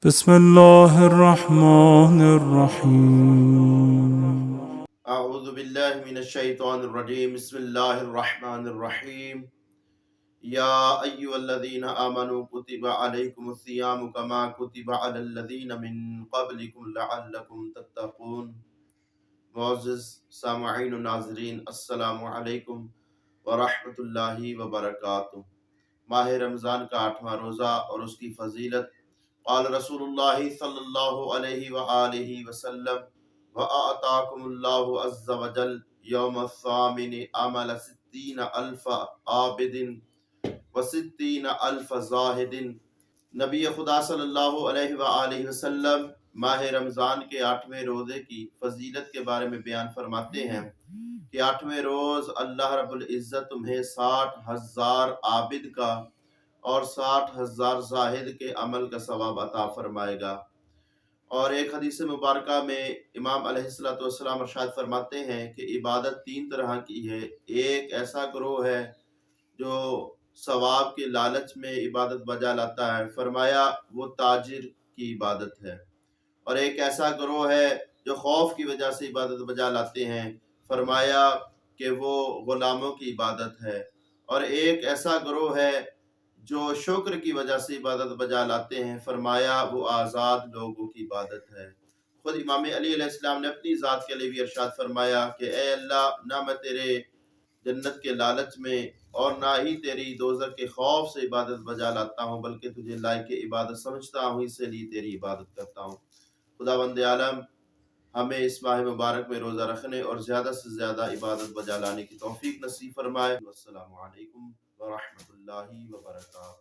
بسم الله الرحمن الرحيم. اعوذ باللہ من الشیطان الرجیم، بسم اللہ الرحمن الرحیم۔ یا ایہا الذین آمنوا کتب علیکم الصیام کما کتب علی الذین من قبلکم لعلکم تتقون۔ معزز سامعین و ناظرین، السلام علیکم ورحمۃ اللہ وبرکاتہ۔ ماہ رمضان کا 8واں روزہ اور اس کی فضیلت۔ قال رسول اللہ صلی اللہ علیہ وآلہ وسلم: وَأَعْطَاكُمُ اللَّهُ عَزَّ وَجَلَّ يَوْمَ الثَّامِنِ عَمَلَ 60,000 عابد و60,000 زاہد۔ نبی خدا صلی اللہ علیہ وآلہ وسلم ماہ رمضان کے 8ویں روزے کی فضیلت کے بارے میں بیان فرماتے ہیں کہ 8ویں روز اللہ رب العزت تمہیں 60,000 عابد کا اور 60,000 زاہد کے عمل کا ثواب عطا فرمائے گا۔ اور ایک حدیث مبارکہ میں امام علیہ السلام ارشاد فرماتے ہیں کہ عبادت 3 طرح کی ہے۔ ایک ایسا گروہ ہے جو ثواب کے لالچ میں عبادت بجا لاتا ہے، فرمایا وہ تاجر کی عبادت ہے۔ اور ایک ایسا گروہ ہے جو خوف کی وجہ سے عبادت بجا لاتے ہیں، فرمایا کہ وہ غلاموں کی عبادت ہے۔ اور ایک ایسا گروہ ہے جو شکر کی وجہ سے عبادت بجا لاتے ہیں، فرمایا وہ آزاد لوگوں کی عبادت ہے۔ خود امام علی علیہ السلام نے اپنی ذات کے لیے بھی ارشاد فرمایا کہ اے اللہ، نہ میں تیرے جنت کے لالچ میں اور نہ ہی تیری دوزخ کے خوف سے عبادت بجا لاتا ہوں، بلکہ تجھے لائق عبادت سمجھتا ہوں، اس لیے تیری عبادت کرتا ہوں۔ خداوند عالم ہمیں اس ماہ مبارک میں روزہ رکھنے اور زیادہ سے زیادہ عبادت بجا لانے کی توفیق نصیب فرمائے۔ السلام علیکم ورحمۃ اللہ وبرکاتہ۔